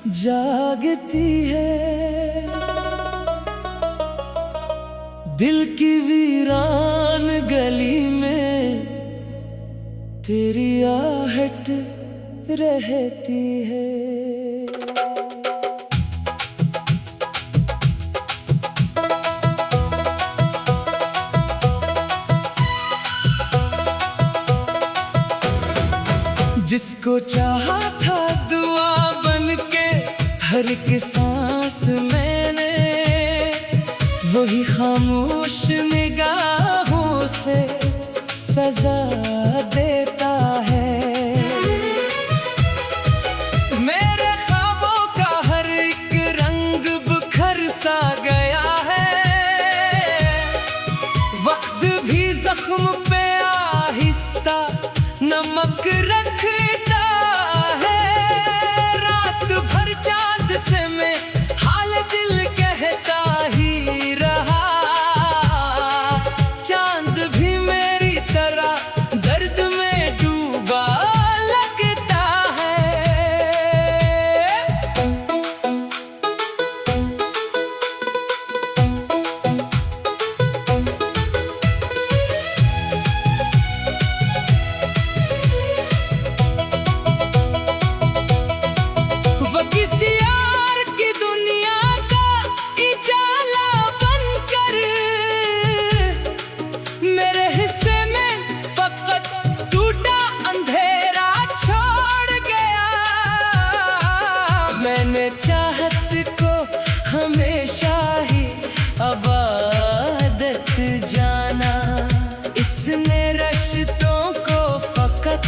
जागती है। दिल की वीरान गली में तेरी आहट रहती है। जिसको चाहा था दुआ बनके हर एक सांस मैंने, वही खामोश निगाहों से सजा देता है। मेरे ख्वाबों का हर एक रंग बिखर सा गया है। वक्त भी जख्म पे आहिस्ता नमक रखता है। रात भर चांद से मैं हाल दिल कहता ही रहा। चांद भी मेरी तरह दर्द में डूबा लगता है। वो किसी और की दुनिया का उजाला बनकर मेरे हिस्से में फकत टूटा अंधेरा छोड़ गया। मैंने चाहत को हमेशा ही अबादत जाना। इसने रिश्तों को फकत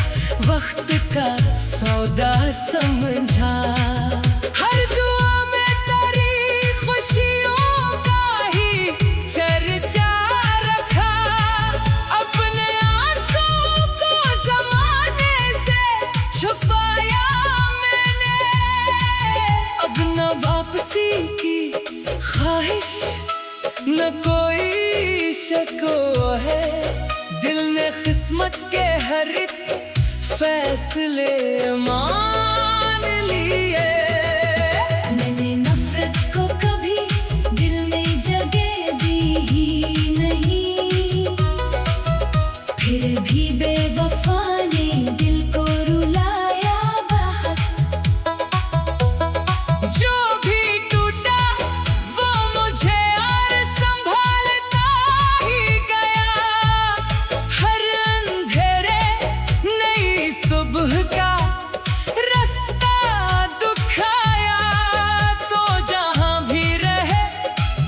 वक्त का सौदा समझा। हर दुआ में तेरी खुशियों का ही चर्चा रखा। अपने आंसू को ज़माने से छुपाया मैंने। अब न वापसी की ख्वाहिश न कोई शको है। दिल ने किस्मत के हर एक फैसले मान लिए। मैंने नफरत को कभी दिल में जगह दी ही नहीं। फिर भी बेवफा ने दिल को रुलाया बहुत। जो भी टूटा वो मुझे और संभालता ही गया। हर अंधेरे नई सुबह का रास्ता दिखाया। तो जहां भी रहे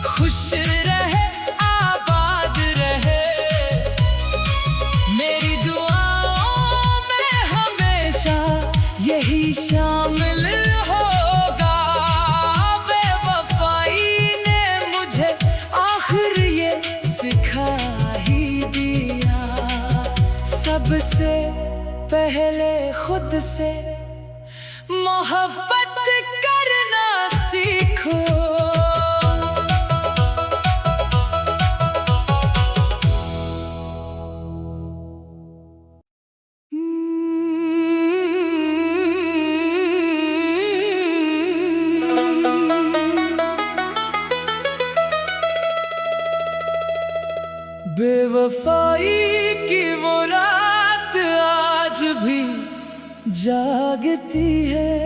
खुश रहे आबाद रहे। मेरी दुआओं में हमेशा यही शामिल होगा। बेवफाई ने मुझे आखिर ये सिखा ही दिया। सबसे पहले खुद से मोहब्बत करना सीखो। बेवफाई की वो रात आज भी जागती है।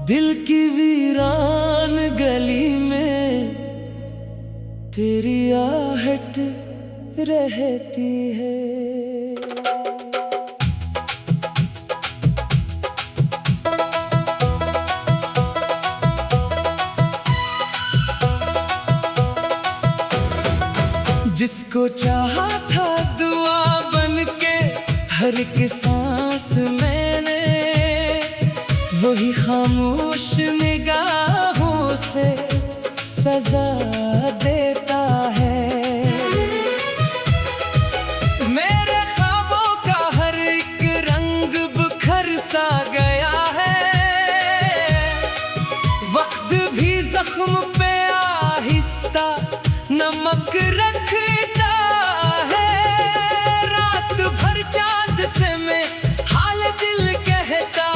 दिल की वीरान गली में तेरी आहट रहती है। जिसको चाहा था दुआ बनके हर एक सांस मैंने, वही खामोश निगाहों से सजा देता है। मेरे ख्वाबों का हर एक रंग बिखर सा गया है। वक्त भी जख्म पे आहिस्ता नमक रखता है। रात भर चांद से मैं हाल दिल कहता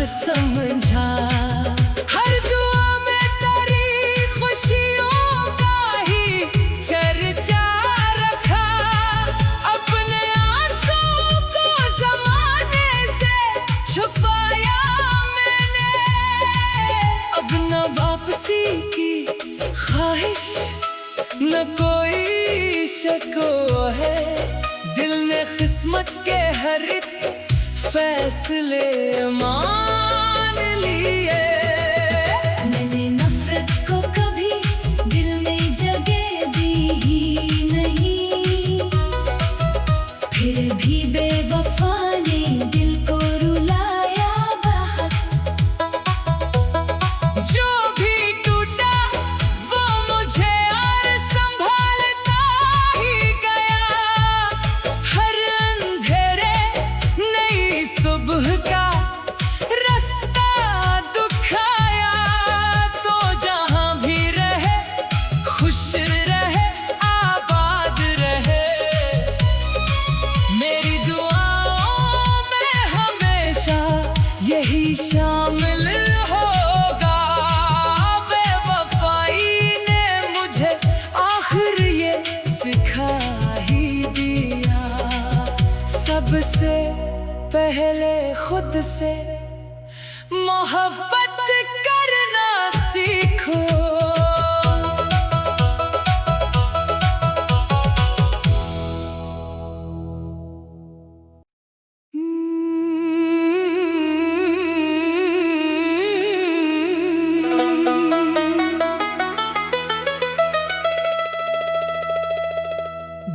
समझा। हर दुआ में तेरी खुशियों का ही चर्चा रखा। अपने आंसू को ज़माने से छुपाया मैंने। अब न वापसी की ख्वाहिश न कोई शको है। दिल ने किस्मत के हर एक फैसले मान लिए। मैंने नफरत को कभी दिल में जगह दी ही नहीं। फिर भी बेवफा ने दिल को रुलाया बहुत। जो भी टूटा वो मुझे और संभालता ही गया। हर अंधेरे नई सुबह का रास्ता दिखाया। तो जहां भी रहे खुश रहे आबाद रहे। मेरी दुआओं में हमेशा यही शामिल होगा। बेवफाई ने मुझे आखिर ये सिखा ही दिया। सबसे पहले खुद से मोहब्बत करना सीखो।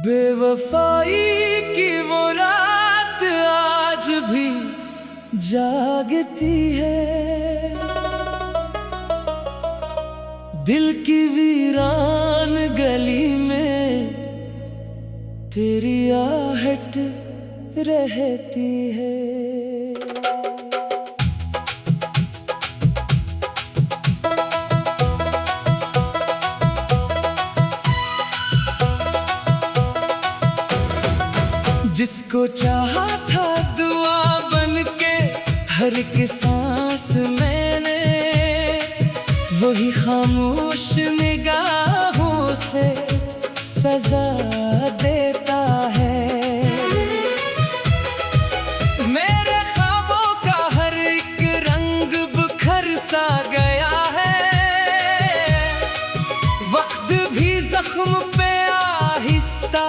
बेवफाई की वो रात आज भी जागती है। दिल की वीरान गली में तेरी आहट रहती है। जिसको चाहा था दुआ बन के हर एक सांस मैंने। वही खामोश निगाहों से सजा देता है। मेरे ख्वाबों का हर एक रंग बिखर सा गया है। वक्त भी जख्म पे आहिस्ता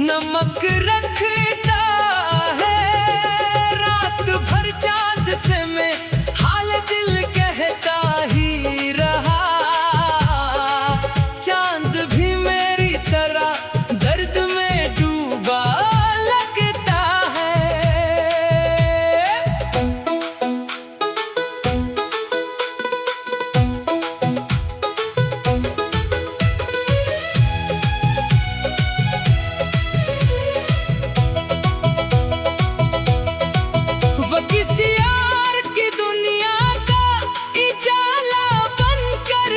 नमक रखता है। रात भर चांद से मैं हाल दिल कहता ही रहा। चांद भी मेरी तरह दर्द में डूबा लगता है। वो किसी और की दुनिया का उजाला बनकर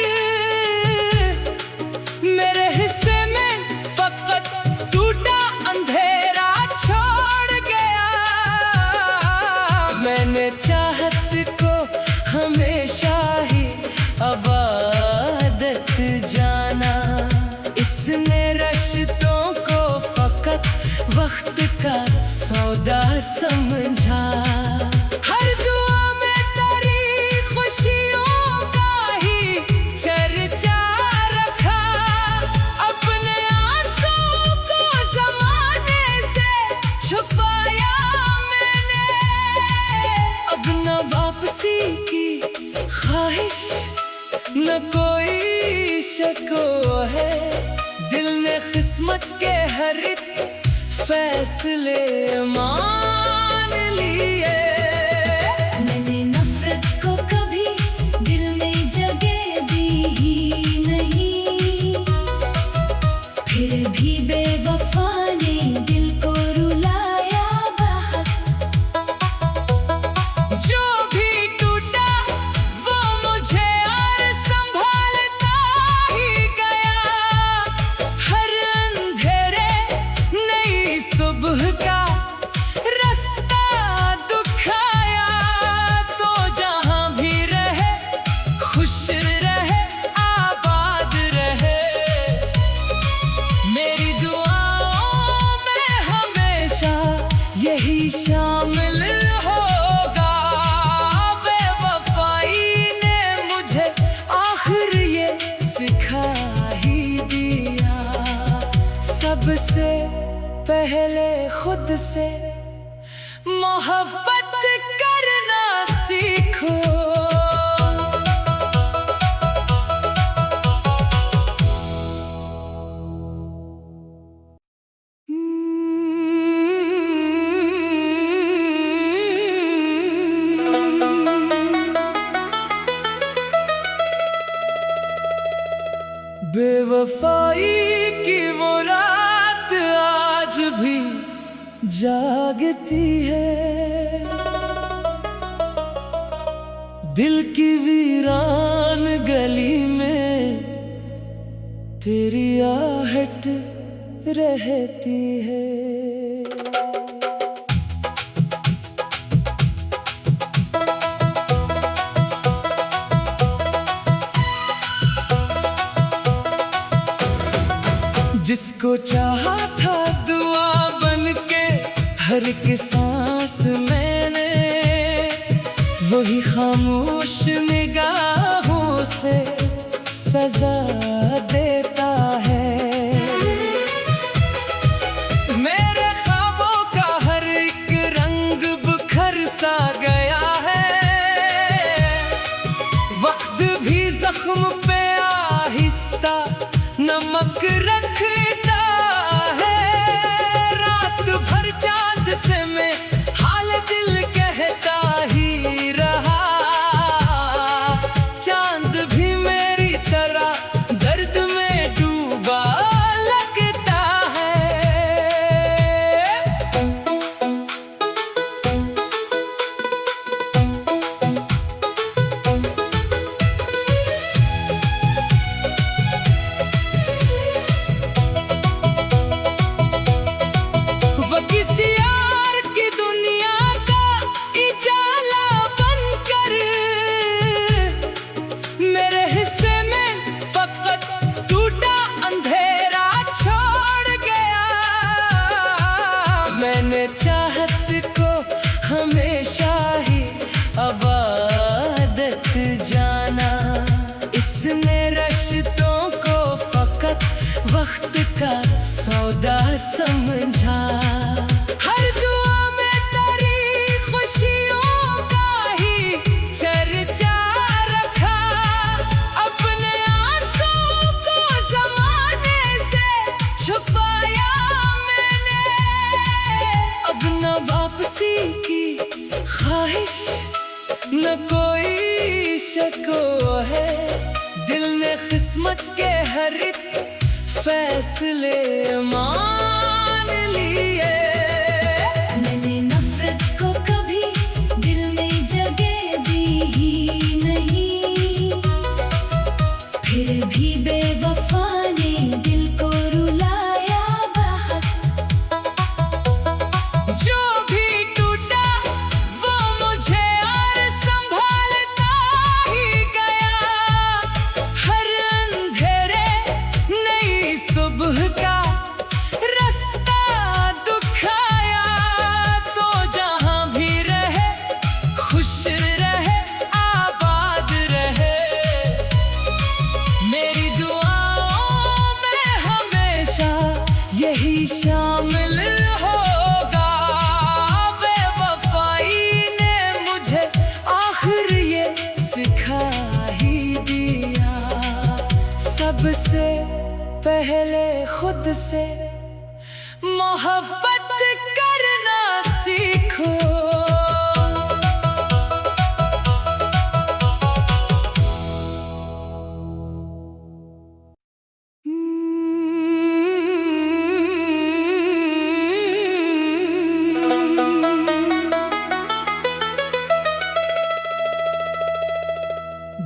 मेरे हिस्से में फकत टूटा अंधेरा छोड़ गया। मैंने चाहत को हमेशा ही अबादत जाना। इसने रिश्तों को फकत वक्त का सौदा समझा। हर दुआ में तेरी खुशियों का ही चर्चा रखा। अपने आंसू को ज़माने से छुपाया मैंने। अब न वापसी की ख्वाहिश न कोई शको है। दिल ने किस्मत के हर एक फैसले मान लिए। मैंने नफरत को कभी दिल में जगह दी ही नहीं। फिर भी बेवफा ने दिल को रुलाया बहुत। जो भी टूटा वो मुझे और संभालता ही गया। हर अंधेरे नई सुबह का रास्ता दुख रहे आबाद रहे। मेरी दुआओं में हमेशा यही शामिल होगा। बेवफाई ने मुझे आखिर ये सिखा ही दिया, सबसे पहले खुद से मोहब्बत करना सीखो। बेवफाई की वो रात आज भी जागती है, दिल की वीरान गली में तेरी आहट रहती है। जिसको चाहा था दुआ बनके हर एक सांस मैंने, वही खामोश निगाहों से सजा देता है। मेरे ख्वाबों का हर एक रंग बिखर सा गया है, वक्त भी जख्म पे आहिस्ता नमक रखता है। रात भर चांद से मैं हाल दिल कहता ही रहा, चांद भी मेरी तरह दर्द में डूबा लगता है। किसी और की दुनिया का इजाला बनकर मेरे हिस्से में फकत टूटा अंधेरा छोड़ गया। मैंने चाहत को हमेशा ही अबादत जाना, इसने रिश्तों को फकत वक्त का सौदा समझा। हर दुआ में तेरी खुशियों का ही चर्चा रखा, अपने आंसू को ज़माने से छुपाया मैंने। अब न वापसी की ख्वाहिश न कोई शको है, दिल ने किस्मत के हर एक फैसले मान लिए। मैंने नफरत को कभी दिल में जगह दी ही नहीं, फिर भी बेवफा ने दिल को रुलाया बहुत। जो भी टूटा वो मुझे और संभालता ही गया, हर अंधेरे नई सुबह का रास्ता दिखाया। तो जहां भी रहे खुश रहे आबाद रहे। मेरी दुआओं में हमेशा यही शामिल होगा। बेवफाई ने मुझे आखिर ये सिखा ही दिया, सबसे पहले खुद से मोहब्बत करना सीखो।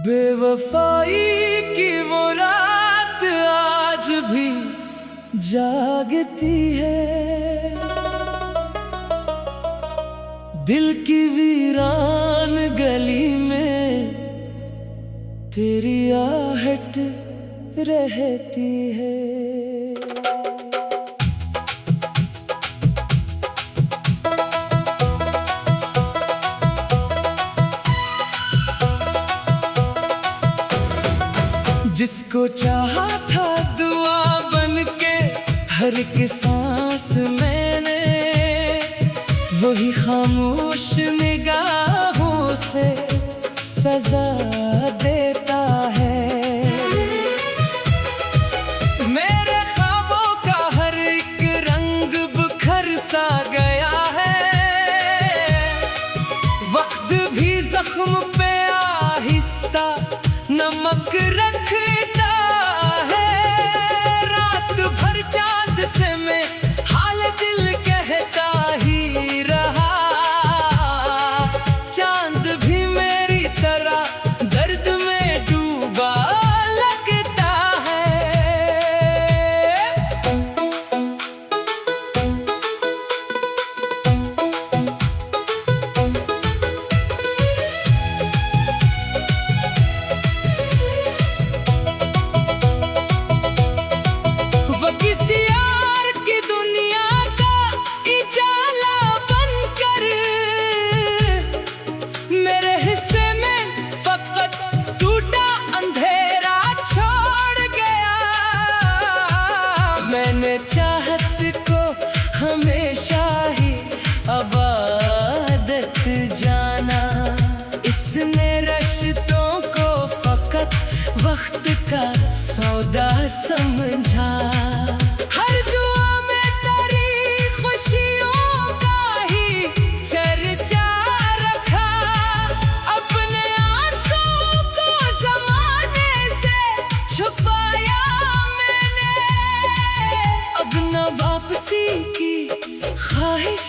बेवफाई की वो रात आज भी जागती है, दिल की वीरान गली में तेरी आहट रहती है। जिसको चाहा था दुआ बनके हर एक सांस मैंने, वही खामोश निगाहों से सजा देता है। मेरे ख्वाबों का हर एक रंग बिखर सा गया है। वक्त भी जख्म पे आहिस्ता नमक रखता है। रात भर चांद से मैं हाल दिल कहता ही रहा। चांद भी मेरी तरह दर्द में डूबा लगता है। वो किसी और की दुनिया का उजाला बनकर मेरे हिस्से में फकत टूटा अंधेरा छोड़ गया। मैंने चाहत को हमेशा ही अबादत जाना। इसने रिश्तों को फकत वक्त का सौदा समझा। हर दुआ में तेरी खुशियों का ही चर्चा रखा। अपने आंसू को ज़माने से छुपाया मैंने। अब न वापसी की ख्वाहिश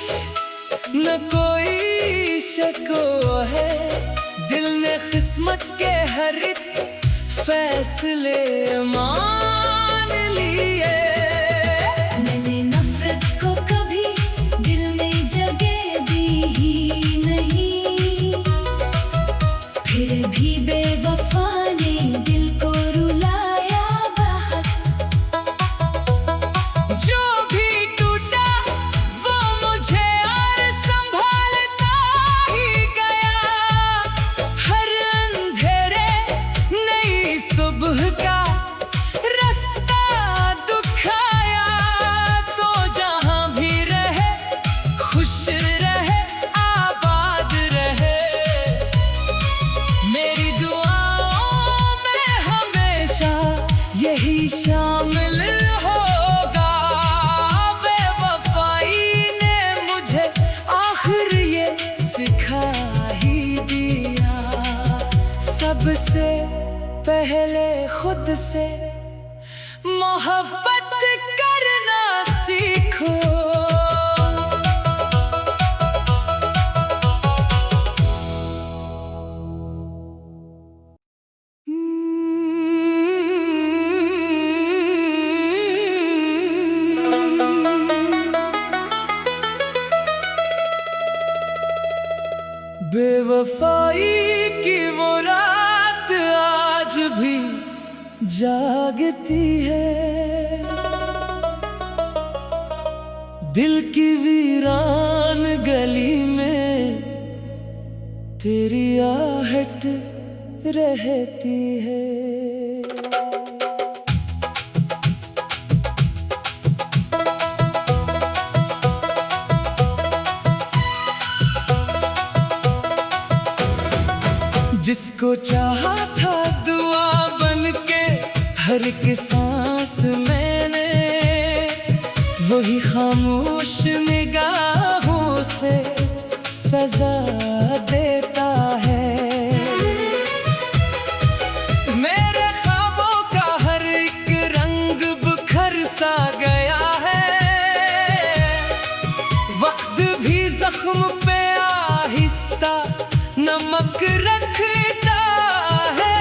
न कोई शको है। दिल ने किस्मत के हर एक फैसले मान लिए। मैंने नफरत को कभी दिल में जगह दी ही नहीं। फिर भी बेवफा ने दिल को रुलाया बहुत। जो भी टूटा वो मुझे और संभालता ही गया। हर अंधेरे नई सुबह का रास्ता दिखाया। तो जहां भी रहे खुश रहे आबाद रहे। मेरी दुआओं में हमेशा यही शामिल होगा। बेवफाई ने मुझे आखिर ये सिखा ही दिया। सबसे पहले खुद से मोहब्बत करना सीखो। बेवफाई की वो रात आज भी जागती है। दिल की वीरान गली में तेरी आहट रहती है। जिसको चाहा था दुआ बनके हर एक सांस मैंने, वही खामोश निगाहों से सजा देता है। मेरे ख्वाबों का हर एक रंग बिखर सा गया है। वक्त भी जख्म पे आहिस्ता नमक रखता है।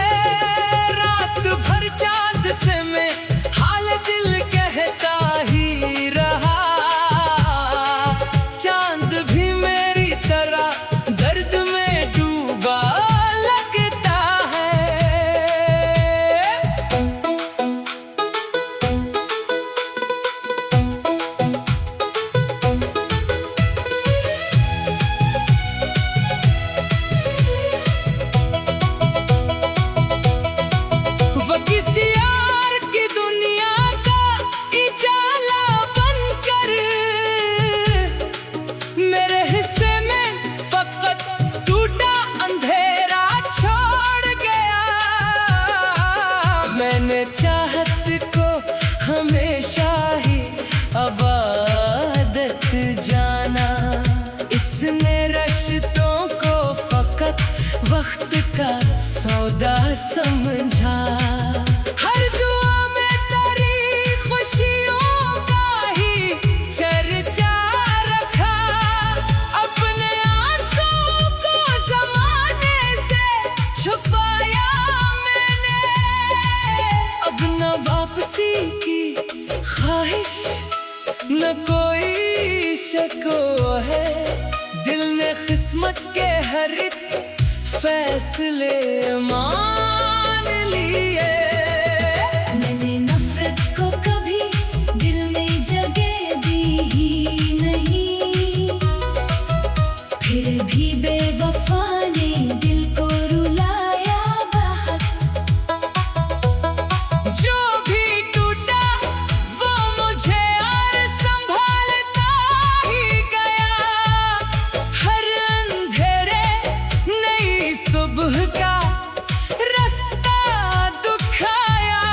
रात भर चांद से मैं हाल दिल कहता ही रहा। चांद भी मेरी तरह दर्द में मैंने चाहत को हमेशा ही अबादत जाना, इसने रिश्तों को फकत वक्त का सौदा समझा। हर दुआ में तेरी खुशियों का ही चर्चा रखा, अपने आंसू को ज़माने से छुपाया मैंने। अब न वापसी की ख्वाहिश न कोई शको है, दिल ने किस्मत के हर एक फैसले मान लिए। मैंने नफरत को कभी दिल में जगह दी ही नहीं, फिर भी बेवफा ने दिल को रुलाया बहुत। जो भी टूटा वो मुझे और संभालता ही गया, हर अंधेरे नई सुबह का रास्ता दिखाया।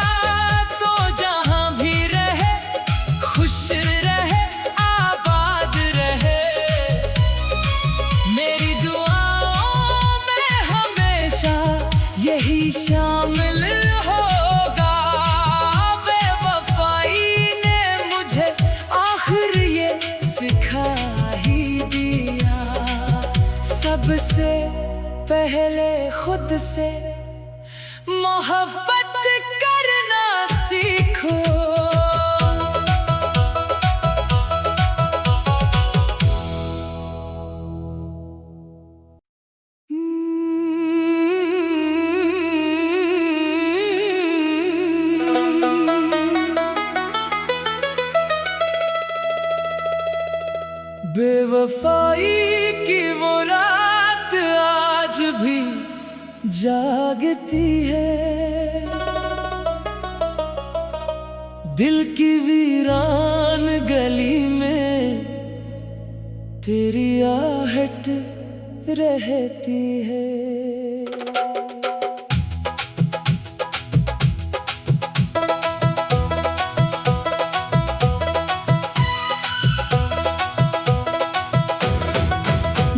तो जहां भी रहे खुश रहे आबाद रहे, मेरी दुआओं में हमेशा यही शामिल होगा। बेवफाई ने मुझे आखिर ये सिखा ही दिया, सबसे पहले खुद से मोहब्बत करना सीखो। बेवफाई की वो रात आज भी जागती है, दिल की वीरान गली में तेरी आहट रहती है।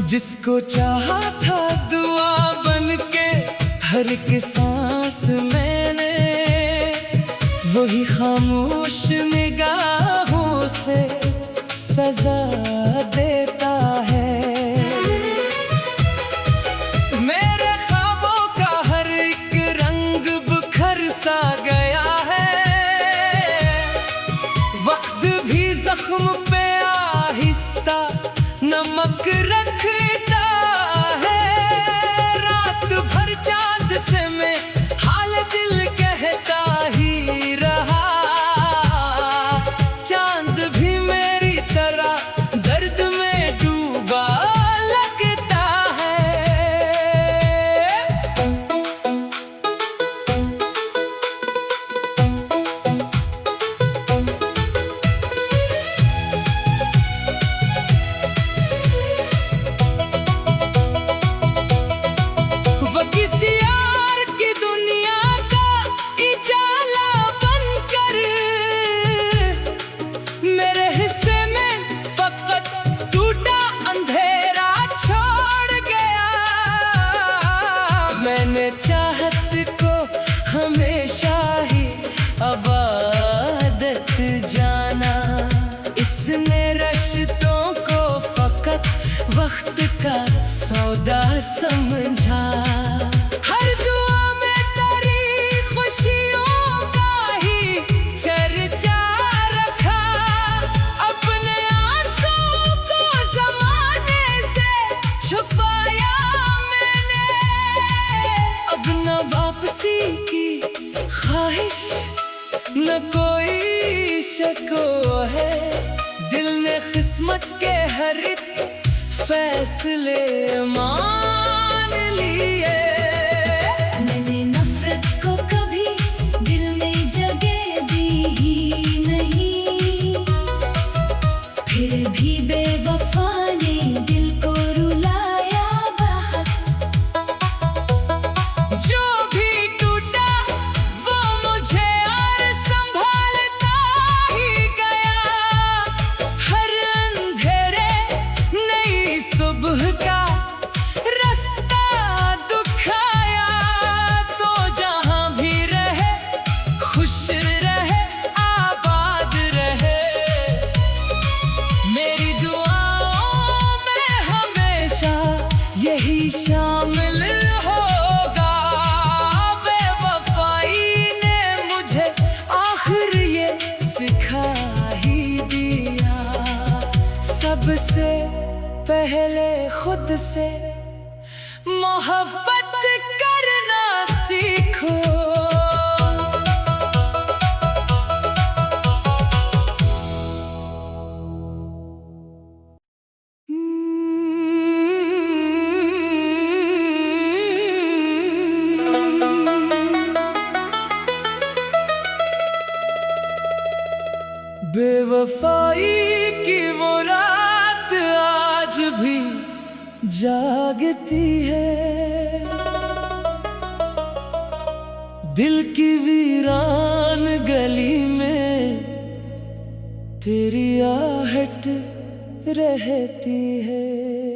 जिसको चाहा था दुआ बन के हर एक सांस मैंने, वही खामोश निगाहों से सजा देता है। मेरे ख्वाबों का हर एक रंग बिखर सा गया है, वक्त भी जख्म पे आहिस्ता नमक रखता है। रात भर चांद से मैं हाल दिल कहता ही रहा, चांद भी मेरी तरह दर्द में डूबा लगता है। वो किसी और की दुनिया का इजाला बनकर मेरे हिस्से में फकत टूटा अंधेरा छोड़ गया। मैंने चाहत को हमेशा ही अबादत जाना, इसने रिश्तों को फकत वक्त का सौदा समझा। हर दुआ में तेरी खुशियों का ही चर्चा रखा, अपने आंसू को ज़माने से छुपाया मैंने। अब न वापसी की ख्वाहिश न कोई शको है, दिल ने किस्मत के हर एक फैसले मान लिए। मैंने नफरत को कभी दिल में जगह दी ही नहीं, फिर भी बेवफा ने दिल को रुलाया बहुत। जो भी टूटा वो मुझे खुश रहे, आबाद रहे। मेरी दुआओं में हमेशा यही शामिल होगा। बेवफाई ने मुझे आखिर ये सिखा ही दिया, सबसे पहले खुद से मोहब्बत करना सीखो। बेवफाई की वो रात आज भी जागती है, दिल की वीरान गली में तेरी आहट रहती है।